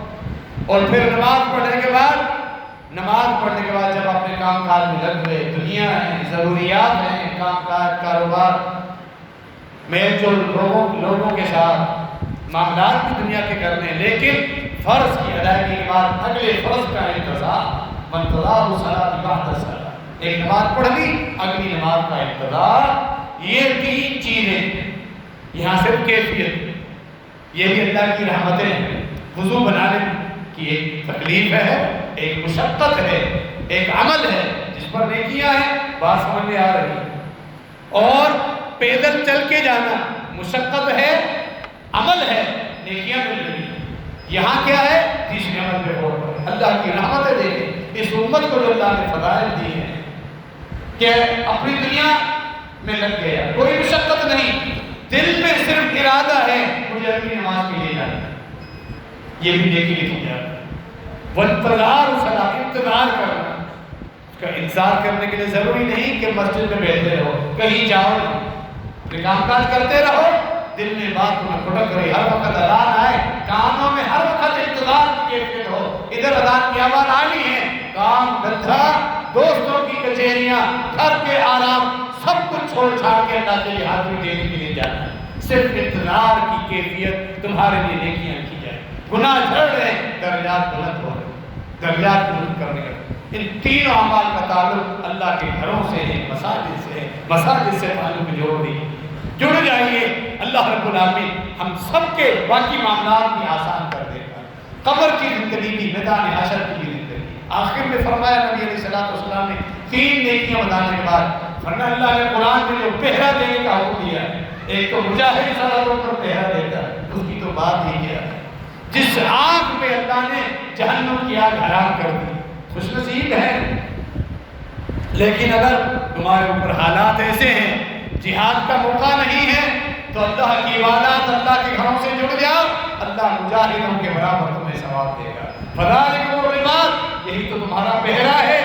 اور پھر نماز پڑھنے کے بعد جب اپنے کام کاج میں لگ گئے، دنیا ہے، ضروریات ہیں، کام کاج، کاروبار، میل جول لوگوں کے ساتھ معاملات بھی دنیا کے کرنے، لیکن فرض کی ادائیگی کے بعد اگلے فرض کا انتظار، منتظار الصلاۃ بعد الصلاۃ، ایک نماز پڑھ لی، اگلی نماز کا انتظار، یہ 3 چیزیں یہاں صرف کیفیت، یہ بھی اللہ کی رحمتیں ہیں۔ وضو بنانے کی ایک تکلیف ہے، ایک مشقت ہے، ایک عمل ہے جس پر نیکیاں ہیں، بات سمجھ میں آ رہی ہے۔ اور پیدل چل کے جانا مشقت ہے، عمل ہے، نیکیاں مل رہی ہیں۔ یہاں کیا ہے؟ تیسرے عمل پہ غور کریں۔ اللہ کی رحمتیں دیکھیں اس امت کو جو اللہ نے فضائل دی ہیں کہ اپنی دنیا میں لگ گیا، کوئی مشقت نہیں، دل میں صرف ارادہ ہے مجھے اپنی نماز کے لیے جانا، یہ بھی نیکی لکھی جاتی ہے۔ وانتظار صلاح، انتظار کرنا، اس کا انتظار کرنے کے لیے ضروری نہیں کہ مسجد میں بیٹھے رہو، کہیں جاؤ نہیں، کام کاج کرتے رہو، دل میں بات تمہیں کھٹک رہی، ہر وقت اذان آئے، کانوں میں ہر وقت انتظار کی کیفیت ہو، ادھر اذان کی آواز آنی ہے، کام دھندا، دوستوں کی کچہریاں، گھر کے آرام، سب کچھ چھوڑ چھاڑ کے اللہ کے لیے حاضری دینے کے لیے جانا ہے۔ صرف انتظار کی کیفیت تمہارے لیے نیکیاں کی جائے۔ گناہ جھڑ رہے ہیں، درجات بلند ہو رہے ہیں، درجات بلند کرنے کا۔ ان تینوں اعمال کا تعلق اللہ کے گھروں سے ہے، مساجد سے ہے، مساجد سے تعلق جوڑ دی، جڑ جائیے، اللہ رب العالمین ہم سب کے باقی معاملات بھی آسان کر دے گا۔ قبر کی زندگی بھی، میدان حشر کی بھی زندگی۔ آخر میں فرمایا نبی علیہ السلام نے 3 نیکیاں بتانے کے بعد فرمایا اللہ نے قرآن میں جو پہرا دینے کا حکم دیا ہے، ایک تو مجاہد سرحدوں پر پہرا دیتا ہے، اس کی تو بات ہی کیا ہے، جس آگ پہ اللہ نے جہنم کی آگ حرام کر دی، خوش نصیب ہے۔ لیکن اگر تمہارے اوپر حالات ایسے ہیں، جہاد کا موقع نہیں ہے، تو اللہ کی عبادات، اللہ کے گھروں سے جڑ جاؤ، اللہ مجاہدوں کے برابر تمہیں ثواب دے گا۔ فذالکم الرباط، یہی تو تمہارا پہرا ہے۔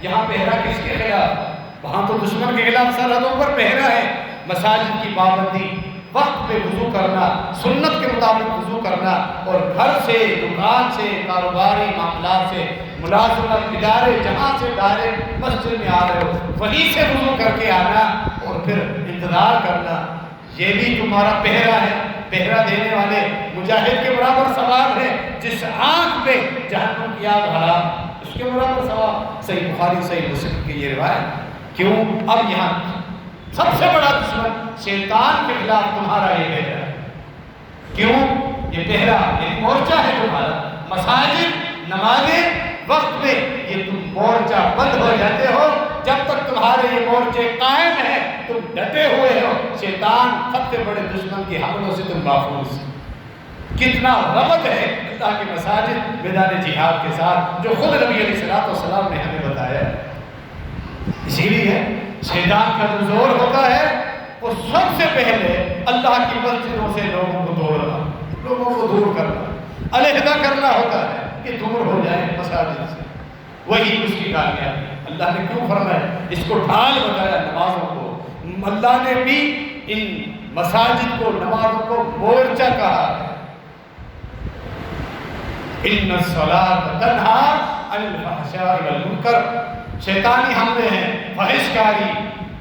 یہاں پہرا کس کے خلاف؟ وہاں تو دشمن کے خلاف سرحدوں پر پہرا ہے۔ مساجد کی پابندی، وقت پہ وضو کرنا، سنت کے مطابق وضو کرنا، اور گھر سے، دکان سے، کاروباری معاملات سے، ملازمت ادارے جہاں سے ڈائریکٹ مسجد میں آ رہے ہو وہیں سے وضو کر کے آنا اور پھر انتظار کرنا، یہ بھی تمہارا پہرا ہے۔ پہرا دینے والے مجاہد کے برابر ثواب ہے، جس آنکھ پہ جہنم کی آگ حرام، اس کے برابر ثواب۔ صحیح بخاری صحیح مسلم کی یہ روایت۔ کیوں؟ اب یہاں سب سے بڑا دشمن شیطان کے خلاف تمہارا یہ پہرا ہے۔ کیوں؟ یہ پہرا ایک مورچہ ہے تمہارا، مساجد، نمازیں، وقت میں یہ تم مورچہ بند ہو جاتے ہو، جب تک تمہارے یہ مورچے قائم ہیں تم ڈٹے ہوئے ہو، شیطان سب سے بڑے دشمن کے حملوں سے تم محفوظ۔ کتنا ربط ہے اللہ کے مساجد میدان جہاد کے ساتھ، جو خود نبی علیہ السلام نے ہمیں بتایا ہے۔ اسی لیے شیطان کا جو زور ہوتا ہے وہ سب سے پہلے اللہ کی مسجدوں سے لوگوں کو توڑنا، لوگوں کو دور کرنا، علیحدہ کرنا ہوتا ہے کہ دور ہو جائیں مساجد سے، وہی اس کی کامیابی۔ اللہ نے کیوں فرمایا؟ اس کو ڈھال بتایا نمازوں کو۔ اللہ نے بھی ان مساجد کو، نمازوں کو مورچہ کہا ہے۔ ان الصلاۃ تنہی عن الفحشاء والمنکر، شیطانی حملے ہیں، فحش کاری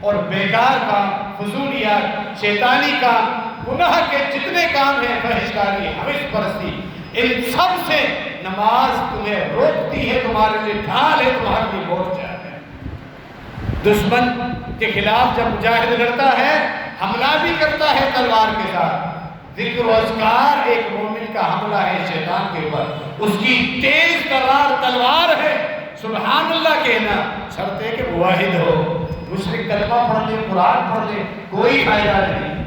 اور بیکار کام، فضولیات، شیطانی کام، گناہ کے جتنے کام ہیں، فحش کاری، حوث پرستی، ان سب سے نماز تمہیں روکتی ہے، تمہارے لیے ڈھال ہے، تمہارے لیے مورچہ ہے۔ دشمن کے خلاف جب مجاہد لڑتا ہے، حملہ بھی کرتا ہے تلوار کے ساتھ۔ ذکر و اذکار ایک مومن کا حملہ ہے شیطان کے اوپر، اس کی تیز ترار تلوار ہے۔ سبحان اللہ کہنا شرط ہے کہ موحد ہو، مشرک کلمہ پڑھ لے، قرآن پڑھ لے، کوئی فائدہ نہیں۔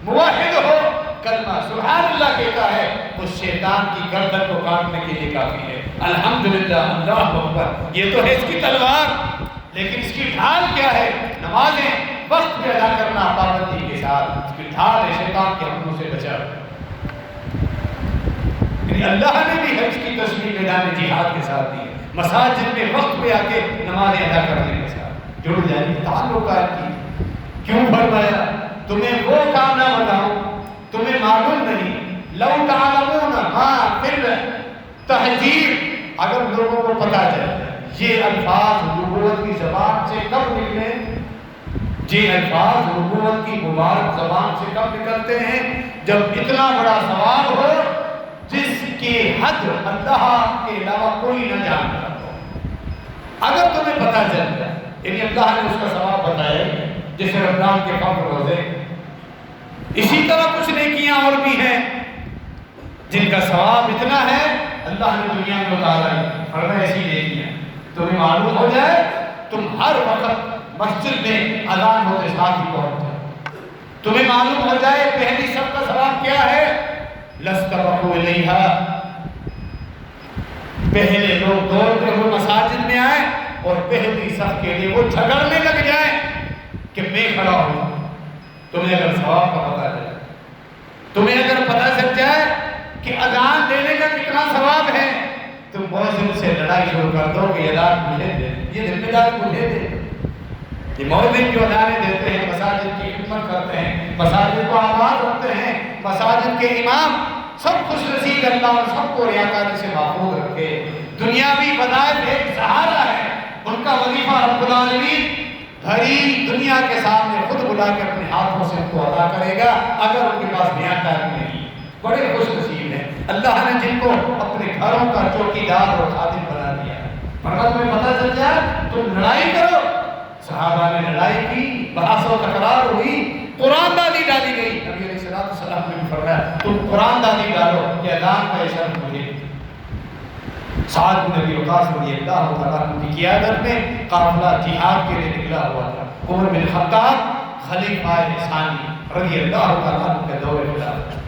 موحد ہو، کلمہ سبحان اللہ کہتا ہے، اس شیطان کی گردن کو کاٹنے کے لیے کافی ہے۔ الحمدللہ، اللہ اکبر، یہ تو ہے اس کی تلوار، لیکن اس کی ڈھال کیا ہے؟ نمازیں وقت پہ ادا کرنا پابندی کے ساتھ، اس کی ڈھال ہے شیطان کے حملوں سے بچاؤ۔ یعنی اللہ نے بھی حج کی تصویر میدان جہاد کے ساتھ دی ہے، مساجد میں وقت پہ آ کے نمازیں ادا کرنے کے ساتھ جڑ جائیں، تعلقات کی۔ کیوں فرمایا؟ تمہیں وہ کام نہ بتاؤں تمہیں معلوم نہیں، لو تعلمون ما فی التحذیر، اگر لوگوں کو پتہ چلے یہ الفاظ نبوت کی زبان سے کب نکلے، یہ الفاظ نبوت کی مبارک زبان سے کب نکلتے ہیں؟ جب اتنا بڑا ثواب ہو جس کی حد اللہ کے علاوہ کوئی نہ جانتا ہو۔ اگر تمہیں پتہ چل جائے، یعنی اللہ نے اس کا ثواب بتایا جیسے رمضان کے فضل روزے. اسی طرح کچھ نیکیاں اور بھی ہیں جن کا ثواب اتنا ہے اللہ نے دنیا میں اتارا ہے. فرمایا ایسی نیکیاں تمہیں معلوم ہو جائے تم ہر وقت مسجد میں اذان ہوتے ساتھ ہی پہنچ جائے. تمہیں معلوم ہو جائے پہلی صف کا ثواب کیا ہے. لَسْتَبَقُوا إِلَيْهَا، پہلے لوگ دوڑتے ہوئے مساجد میں آئے اور پہلی صف کے لیے وہ جھگڑنے لگ جائیں کہ میں کھڑا ہوں. تمہیں اگر ثواب کا پتہ چلے، تمہیں اگر پتہ چل جائے کہ اذان دینے کا کتنا ثواب ہے، تم مؤذن سے لڑائی شروع کر دو کہ اذان مجھے دے، یہ ذمہ داری مجھے دے. یہ مؤذن جو اذانیں دیتے ہیں، مساجد کی خدمت کرتے ہیں، مساجد کو آباد رکھتے ہیں، مساجد کے امام سب خوش نصیب اللہ اور سب کو ریاکاری سے محفوظ رکھے. دنیاوی وظائف ایک سہارا ہے، ان کا وظیفہ رب العالمین بھری دنیا کے سامنے خود بلا کے اپنے ہاتھوں سے ان کو ادا کرے گا اگر ان کے پاس ریاکاری نہیں. بڑے خوش نصیب ہیں اللہ نے جن کو اپنے گھروں کا چوکیدار اور خادم بنا دیا. فرمایا تمہیں پتہ چل جائے تم لڑائی کرو. صحابہ نے لڑائی کی، بحث و تکرار ہوئی، قرآن دادی ڈالی گئی. نبی علیہ السلام نے بھی فرمایا تم قرآن دادی ڈالو کہ اذان کا اشارہ مجھے. سعد بن ابی وقاص رضی اللہ تعالیٰ عنہ کی قیادت میں قافلہ جہاد کے لیے نکلا ہوا تھا. عمر بن خطاب خلیفہ ثانی رضی اللہ تعالیٰ عنہ کے دور خلافت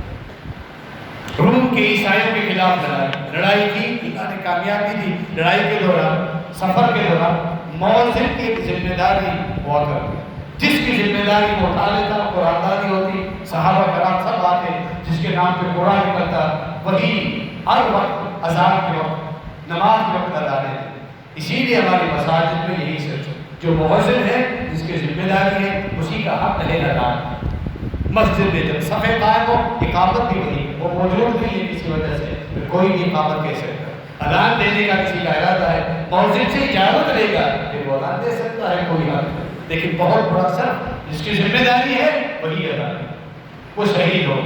روم کے عیسائیوں کے خلاف لڑائی کی. اللہ نے کامیابی دی. لڑائی کے دوران، سفر کے دوران مؤذن کی ایک ذمہ داری ہوا کرتی، جس کی ذمہ داری وہ اٹھا لیتا قرآن داری ہوتی. صحابہ کرام سب آتے جس کے نام پہ قرآن نکلتا، وہی ہر وقت اذان کے وقت نماز کے وقت ادا دیتے. اسی لیے ہماری مساجد میں یہی سچ ہے، جو مؤذن ہے جس کی ذمہ داری ہے اسی کا حق ہے اذان. مسجد میں جب صفیں قائم ہو اقامت بھی وہی وہ موجود نہیں ہے کسی وجہ سے کوئی بھی اقامت کہہ سکتا ہے. اذان دینے کا کسی کا ارادہ ہے مؤذن سے اجازت لے گا پھر وہ اذان دے سکتا ہے، کوئی حق نہیں. لیکن بہت بڑا شرط جس کی ذمہ داری ہے وہی اذان، وہ شہید ہو.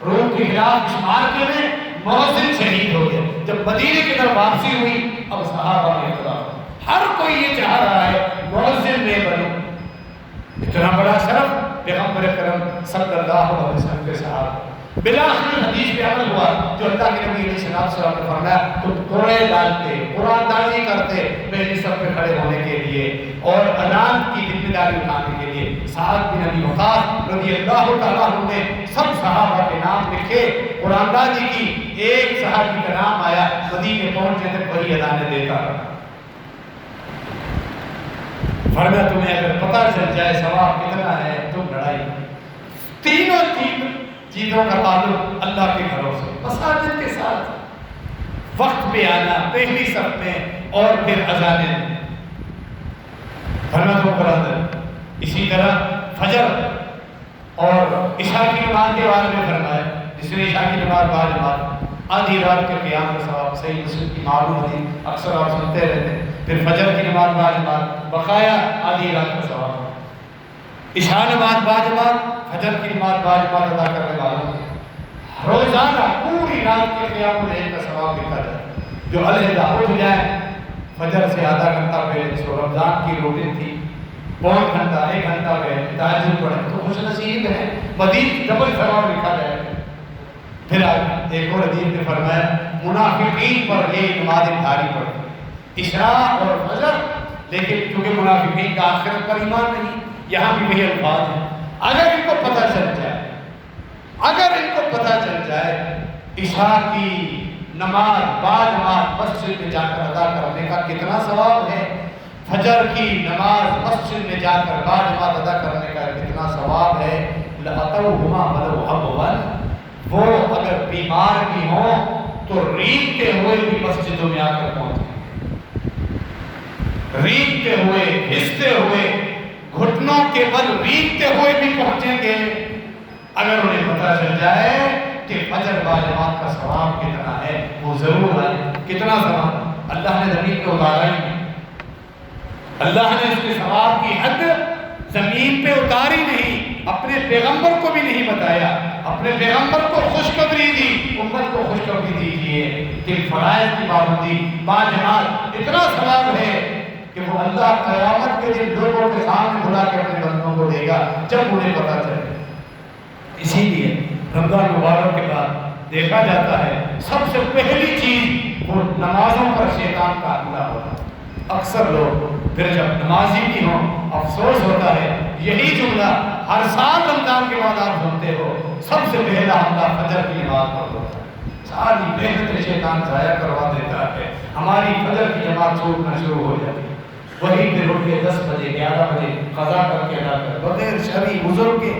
روم کے خلاف اس معرکے میں مؤذن شہید ہو گئے. جب مدینے کی طرف واپسی ہوئی اب صحابہ میں اختلاف، ہر کوئی یہ چاہ رہا ہے مؤذن میں بنو. اتنا بڑا شرف پیغمبر کرم صلی اللہ علیہ وسلم کے صحابہ. بالآخر حدیث پہ عمل ہوا جو اللہ کے نبی علیہ السلام نے فرمایا تم کوڑے ڈالتے، قرآن داری کرتے پہلی صف پہ کھڑے ہونے کے لیے اور اذان کی ذمہ داری اٹھانے کے لیے. سعد بن ابی وقاص رضی اللہ تعالیٰ عنہ نے سب صحابہ کے نام لکھے، قرآن داری کی. ایک صحابی کا نام آیا، مدینے پہنچنے تک وہی اذانیں دیتا رہا. فرمایا تمہیں اگر پتہ چل جائے ثواب کتنا ہے تم لڑائی. تینوں چیزوں کا تعلق اللہ کے گھروں سے، مساجد کے ساتھ، وقت پہ آنا، پہلی صف میں اور پھر اذانیں. فرمایا تم برادر اسی طرح فجر اور عشاء کی نماز کے بارے میں فرمایا جس نے عشاء کی نماز باجماعت آدھی رات کے قیام کا ثواب. صحیح مسلم کی معلوم حدیث اکثر آپ سنتے رہتے ہیں. پھر فجر کی نماز باجماعت بقایا آدھی رات کا ثواب. عشاء نماز باجماعت، فجر کی نماز باجماعت ادا کرنے والوں روزانہ پوری رات کے قیام اللیل کا ثواب لکھا جائے. جو علیحدہ اٹھ جائیں فجر سے آدھا گھنٹہ پہلے، جس کو رمضان کی روٹین تھی، پون گھنٹہ 1 گھنٹہ پہلے تہجد پڑھیں تو خوش نصیب ہیں، مزید ڈبل ثواب لکھا جائے. پھر ایک اور حدیث میں فرمایا منافقین پر یہ نماز بھاری پڑتی عشاء اور فجر، لیکن کیونکہ منافقین کا آخرت پر ایمان نہیں، یہاں بھی وہی الفاظ ہیں. اگر ان کو پتہ چل جائے عشاء کی نماز باجماعت مسجد میں جا کر ادا کرنے کا کتنا ثواب ہے، فجر کی نماز مسجد میں جا کر باجماعت ادا کرنے کا کتنا ثواب ہے. لَأَتَوْهُمَا وَلَوْ حَبْوًا، وہ اگر بیمار بھی ہوں تو ریگتے ہوئے بھی مسجدوں میں آ کر پہنچے، ریگتے ہوئے، ہستے ہوئے، گھٹنوں کے بل ریگتے ہوئے بھی پہنچیں گے اگر انہیں پتہ چل جائے کہ فجر باجماعت کا ثواب کتنا ہے. وہ ضرور آئے. کتنا ثواب اللہ نے زمین پہ اتارا ہی نہیں. اللہ نے اس کے ثواب کی حد زمین پہ اتاری نہیں، اپنے پیغمبر کو بھی نہیں بتایا. اپنے پیغمبر کو خوشخبری دی، امت کو خوشخبری دیجیے کہ فرائض کی پابندی باجماعت اتنا ثواب ہے کہ وہ اللہ قیامت کے دن لوگوں کے سامنے بلا کے اپنے بندوں کو دے گا جب انہیں پتہ چلے. اسی لیے رمضان مبارک کے بعد دیکھا جاتا ہے سب سے پہلی چیز وہ نمازوں پر شیطان کا حملہ ہوتا ہے. اکثر لوگ پھر جب نمازی بھی ہوں افسوس ہوتا ہے یہی جملہ ہر سال رمضان کے بعد آپ سنتے ہو سب سے پہلا حملہ فجر کی نماز پر ہوتا ہے. ساری محنت شیطان ضائع کروا دیتا ہے. ہماری فجر کی نماز چھوٹنا شروع ہو جاتی ہے. وہی پھر اٹھ کے 10 بجے 11 بجے قضا کر کے ادا کر بغیر شرعی عذر کے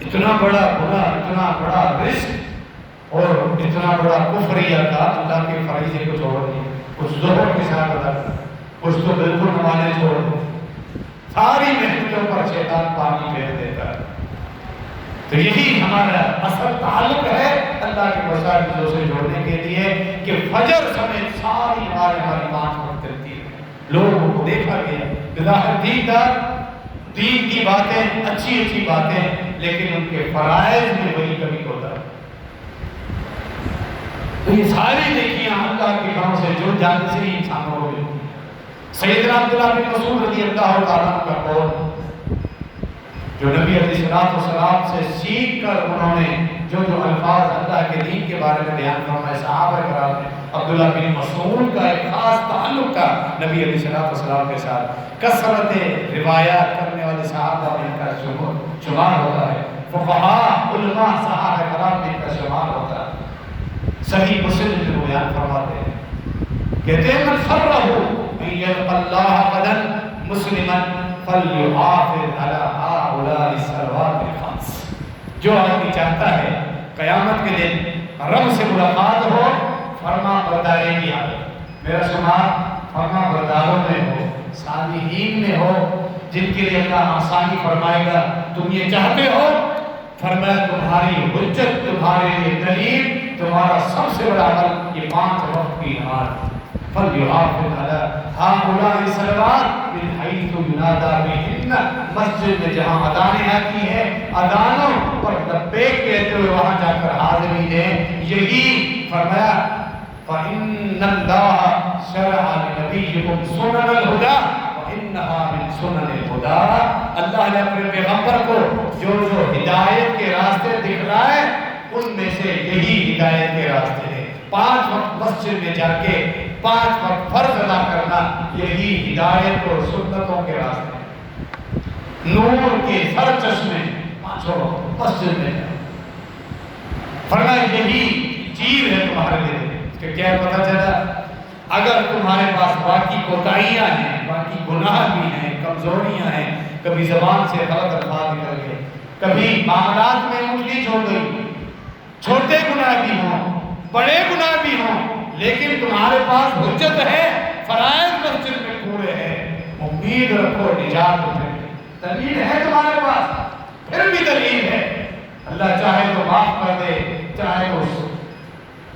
اتنا بڑا گناہ اتنا بڑا رزق اور اتنا بڑا کفریہ کا اللہ کے فریضے کو چھوڑ دیا. کچھ ظہر کے ساتھ ادا کر کچھ تو بالکل نمازیں چھوڑ دیں. ساری محنتوں پر شیطان پانی پھیر دیتا ہے. تو یہی ہمارا اصل تعلق ہے اللہ کے مساجدوں سے جوڑنے کے لیے کہ فجر سمیت ساری ہماری 5 وقت چلتی ہے. لوگوں کو دیکھا گیا بظاہر دین کی باتیں اچھی باتیں لیکن ان کے فرائض میں وہی کمی ہوتا ہے. تو یہ ساری نیکیاں اللہ کے کاموں سے جڑ جانے سے ہی انسانوں کو ملتی ہیں. سیدنا عبداللہ بن مسعود رضی اللہ تعالیٰ عنہ کا قول جو نبی علیہ السلام سے سیکھ کر انہوں نے جو الفاظ اللہ کے دین کے بارے میں بیان فرمائے صحابہ کرام نے عبداللہ بن مسعود کا ایک خاص تعلق تھا نبی علیہ السلام کے ساتھ. کثرت روایات کرنے والے صحابہ میں ان کا شمار ہوتا ہے. فقہاء علماء صحابہ کرام میں ان کا شمار ہوتا ہے. صحیح مسلم میں بیان فرماتے ہیں کہتے ہیں من فرہ ان یلقى اللہ غدا مسلما فلیحافظ علی هؤلاء الصلوات الخمس. جو آدمی چاہتا ہے قیامت کے دن رب سے ملاقات ہو فرما برداری کی عادت میرا شمار فرما برداروں میں ہو صالحین میں ہو جن کے لیے اللہ آسانی فرمائے گا. تم یہ چاہتے ہو فرمایا تمہاری حجت تمہارے لیے دلیل تمہارا سب سے بڑا عمل یہ 5 وقت کی نماز. فَلْيُحَافِظْ عَلَىٰ هَٰؤُلَاءِ الصَّلَوَاتِ مِنْ حَيْثُ يُنَادَىٰ بِهِنَّ. مسجد میں جہاں اذانیں آتی ہیں اذانوں پر لبیک کہتے ہوئے وہاں جا کر حاضری دیں. یہی فرمایا فَإِنَّ اللَّهَ شَرَعَ لِنَبِيِّكُمْ سُنَنَ الْهُدَىٰ وَإِنَّهَا مِنْ سُنَنِ الْهُدَىٰ. اللہ نے اپنے پیغمبر کو جو ہدایت کے راستے دکھلائے ان میں سے یہی ہدایت کے راستے ہیں. 5 وقت مسجد میں جا کے 5 وقت فرض ادا کرنا یہی ہدایت اور سنتوں کے راستے ہیں. نور کے سر چشمے 5 وقت مسجد میں فرمایا یہی چیز ہے تمہارے لیے. کہ کیا پتہ چلا اگر تمہارے پاس باقی کوتاہیاں ہیں باقی گناہ بھی ہیں کمزوریاں ہیں کبھی زبان سے غلط الفاظ نکل گئے کبھی معاملات میں انگلی چھوڑ گئی چھوٹے گناہ بھی ہوں بڑے گناہ بھی ہوں لیکن تمہارے پاس حجت ہے فرائض مسجد میں پورے ہیں امید رکھو نجات میں دلیل ہے تمہارے پاس پھر بھی دلیل ہے. اللہ چاہے تو معاف کر دے چاہے تو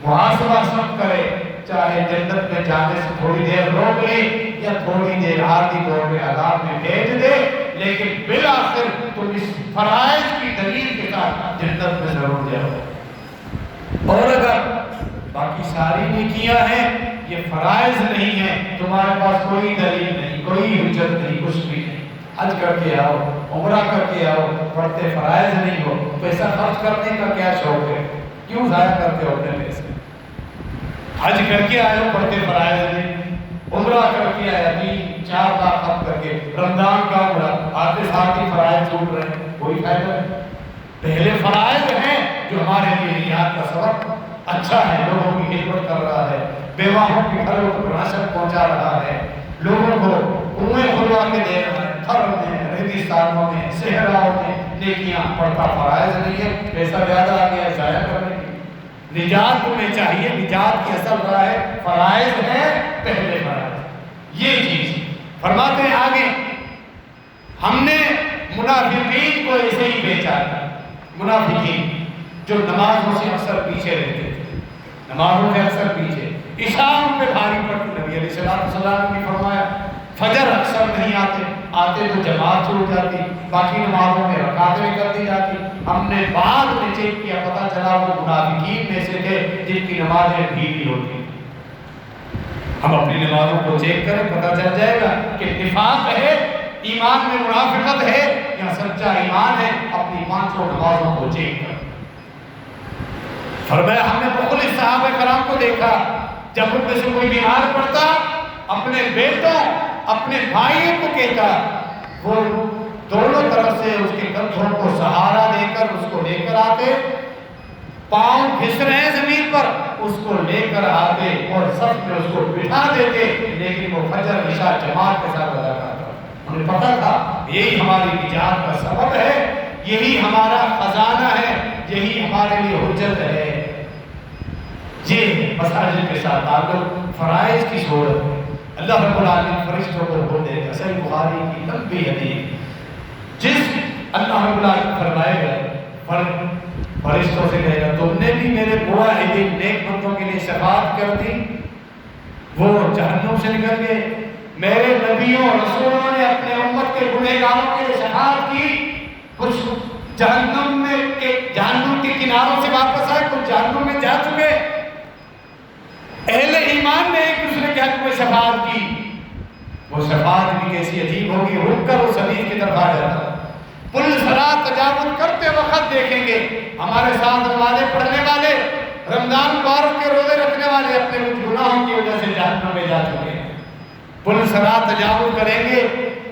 محاسبہ سب کرے چاہے جنت میں جانے سے تھوڑی دیر روک لے یا تھوڑی دیر عارضی طور پہ عذاب میں بھیج دے لیکن بالآخر تم اس فرائض کی دلیل کے ساتھ جنت میں ضرور جاؤ. اور اگر باقی ساری نیکیاں ہیں یہ فرائض نہیں ہیں تمہارے پاس کوئی دلیل نہیں کوئی حجت نہیں کچھ بھی نہیں. حج کر کے آؤ عمرہ کر کے آؤ پڑھتے فرائض نہیں ہو پیسہ خرچ کرنے کا کیا شوق ہے کیوں ضائع کرتے ہو اپنے پیسے. حج کر کے آئے ہو پڑھتے فرائض نہیں عمرہ کر کے آیا 3-4 لاکھ خرچ کر کے رمضان کا عمرہ آتے ساتھ ہی فرائض چھوٹ رہے ہیں کوئی فائدہ نہیں. پہلے فرائض ہیں جو ہمارے لیے نجات کا سبب اچھا ہے لوگوں کی خدمت کر رہا ہے بیواہوں کے گھروں کو راشن پہنچا رہا ہے لوگوں کو کنویں کھلوا کے دے رہا ہے تھر میں ریگستانوں میں صحراؤں میں نیکیاں پڑھتا فرائض نہیں ہے پیسہ زیادہ آ گیا ضائع کرنے کی. نجات تمہیں چاہیے نجات کی اصل راہ ہے فرائض ہے پہلے فرائض. یہ چیز فرماتے ہیں آگے ہم نے منافقین کو ایسے ہی بیچا تھا. منافقین جو نمازوں سے اکثر پیچھے رہتے تھے نمازوں سے اکثر پیچھے عشاء پہ بھاری پڑتی. نبی علیہ السلام نے فرمایا فجر اکثر نہیں آتے تو جماعت چھوٹ جاتی باقی نمازوں میں رکعتیں کر دی جاتی. ہم نے بعد میں چیک کیا پتہ چلا وہ منافقین میں سے تھے جن کی نمازیں دھیمی ہوتی. ہم اپنی نمازوں کو چیک کریں، پتہ چل جائے گا کہ نفاق ہے، ایمان میں منافقت ہے یا سچا ایمان ہے۔ اپنی 500 نمازوں کو چیک کریں۔ فرمایا ہم نے بخل صحابہ کرام کو دیکھا، جب ان میں سے کوئی بیمار پڑتا اپنے بیٹوں اپنے بھائیوں کو کہتا، وہ دونوں طرف سے اس کے کندھوں کو سہارا دے کر اس کو لے کر آتے، پاؤں گھس رہے ہیں زمین پر، اس کو لے کر آتے اور صف میں اس کو بٹھا دیتے، لیکن وہ فجر عشاء جماعت کے ساتھ ادا کرتا۔ انہیں پتا تھا یہی ہماری نجات کا سبب ہے، یہی ہمارا خزانہ ہے، یہی ہمارے لیے حجت ہے۔ یہ مساجد کے ساتھ تعلق فرائض کی صورت ہے۔ اللہ رب العالمین فرشتوں کو حکم دے گا، صحیح بخاری کی لمبی حدیث، جس اللہ رب العالمین فرمائے گا، فرشتوں سے کہے گا تم نے بھی میرے موحدین نیک بندوں کے لیے شفاعت کر دی، وہ جہنم سے نکل گئے، میرے نبیوں اور رسولوں نے اپنے امت کے گنہگاروں کے لیے شفاعت کی، کچھ جہنم کے کناروں سے واپس آئے، کچھ جہنم میں جا چکے۔ اہل ایمان نے ایک دوسرے کے حق میں شفاعت کی، وہ شفاعت بھی کیسی عجیب ہوگی، رک کر اس حدیث کی طرف آ جاتا۔ پل صراط تجاوز کرتے وقت دیکھیں گے ہمارے ساتھ نمازیں پڑھنے والے، رمضان مبارک کے روزے رکھنے والے اپنے کچھ گناہوں کی وجہ سے جہنم میں جا چکے ہیں۔ پل صراط تجاوز کریں گے،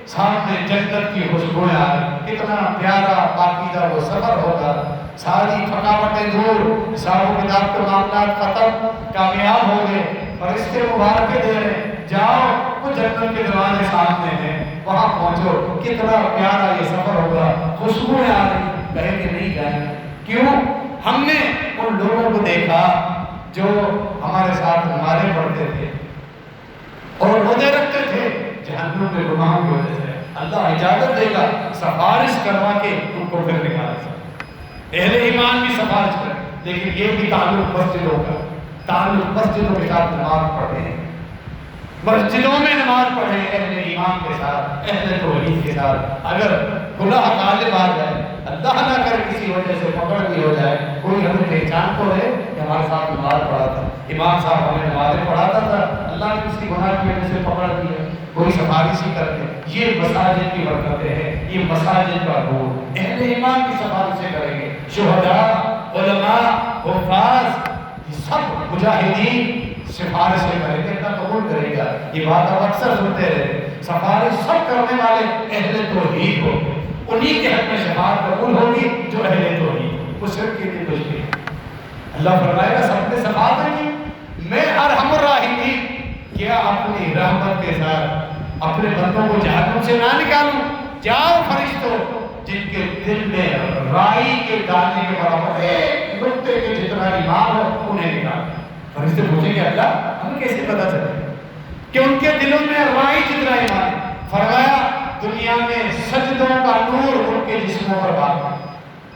سامنے جنت کی خوشبوئیں آ رہی، کتنا پیارا پاکیزہ وہ سفر ہوگا، ساری تھکاوٹیں دور، حساب و کتاب کے معاملات ختم، کامیاب ہو گئے، فرشتے مبارکیں دے رہے جاؤ، وہ جنت کے دروازے سامنے ہیں، وہاں پہنچو، کتنا پیارا یہ سفر ہوگا، خوشبوئیں آ رہی، کہیں کہ نہیں جائیں۔ کیوں؟ ہم نے ان لوگوں کو دیکھا جو ہمارے ساتھ نمازیں پڑھتے تھے اور روزے رکھتے تھے، جہنم میں گناہوں کی وجہ سے اللہ اجازت دے گا سفارش کروا کے ان کو پھر نکالا۔ اہل ایمان بھی سفارش کریں، لیکن یہ بھی تعلق مسجدوں کا، تعلق مسجدوں کے ساتھ نماز پڑھے ہیں، مسجدوں میں نماز پڑھیں اہل ایمان کے ساتھ، اہل توحید کے ساتھ۔ اگر گناہ غالب آ جائے، اللہ نہ کر کسی وجہ سے پکڑ بھی ہو جائے، کوئی ہمیں پہچان تو ہے کہ ہمارے ساتھ نماز پڑھا تھا، امام صاحب ہمیں نمازیں پڑھاتا تھا، اللہ نے کسی گناہ کی وجہ سے پکڑ دیا، کوئی سفارش ہی کرتے۔ یہ مساجد کی برکتیں ہیں، یہ مساجد کا نور، اہل ایمان کی سفارشیں کریں گے، شہداء، علماء، حفاظ، یہ سب مجاہدین سفارشیں کریں گے، اللہ قبول کرے گا۔ یہ بات آپ اکثر سنتے رہے، سفارش سب کرنے والے اہل توحید ہو، انہی کے حق میں شفاعت قبول ہوگی جو اہل توحید، وہ شرک کے لیے کچھ نہیں۔ اللہ فرمائے گا سب نے شفاعت کی، میں ارحم الراحمین، کیا اپنی رحمت کے ساتھ اپنے بندوں کو جہنم سے نہ نکالوں؟ جاؤ فرشتوں، جن کے دل میں رائی کے دانے کے برابر ایک نقطے کے جتنا ایمان ہو، انہیں نکالو۔ فرشتے پوچھیں گے اللہ ہمیں کیسے پتا چلے کہ ان کے دلوں میں رائی جتنا ایمان ہے؟ فرمایا دنیا میں سجدوں کا نور ان کے جسموں پر باقی ہے۔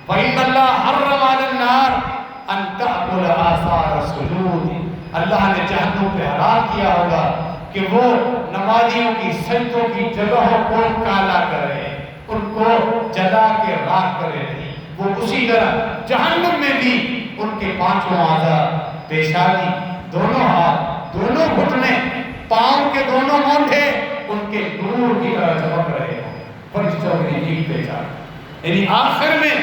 وَإِنَّ اللَّهَ حَرَّمَ عَلَى النَّارِ أَن تَأْكُلَ آثَارَ السُّجُودِ، اللہ نے جہنم پہ حرام کیا ہوگا کہ وہ نمازیوں کی سجدوں کی جگہوں کو کالا کرے، ان کو جلا کے راکھ کرے نہیں۔ وہ اسی طرح جہنم میں بھی ان کے پانچوں اعضاء، پیشانی، دونوں ہاتھ، دونوں گھٹنے، پاؤں کے دونوں مونڈھے ان کے نور کی طرح چمک رہے ہوں، فرشتوں کی ایک پہچان۔ یعنی آخر میں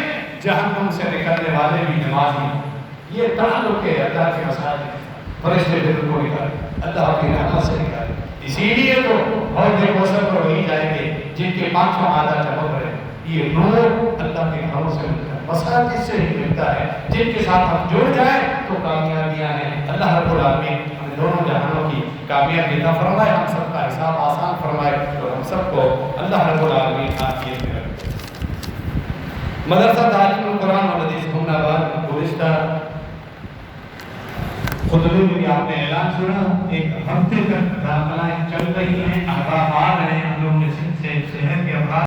جہنم سے نکلنے والے بھی نمازی، یہ تعلق ہے اللہ کے مساجد، فرشتے دل کو نکالے، اللہ کی رحمت سے نکالے۔ اسی لیے تو حوض کوثر پر وہی جائیں گے جن کے پانچوں اعضاء چمک رہے ہیں۔ یہ نور اللہ کے گھروں سے ملتا ہے، مساجد سے ہی ملتا ہے، جن کے ساتھ ہم جڑ جائیں تو کامیابیاں ہیں۔ اللہ رب العالمین ہم دونوں جہانوں کی کامیابی عطا فرمائے، ہم سب کا حساب آسان فرمائے اور ہم سب کو اللہ رب العالمین عافیت میں رکھے۔ مدرسہ تعلیم القرآن والحدیث بھمن آباد گزشتہ خطبے میں بھی آپ نے اعلان سنا، ایک ہفتے تک داخلائیں چل رہی ہیں، احباب آ رہے ہیں، ہم لوگ نے صحت کے افراد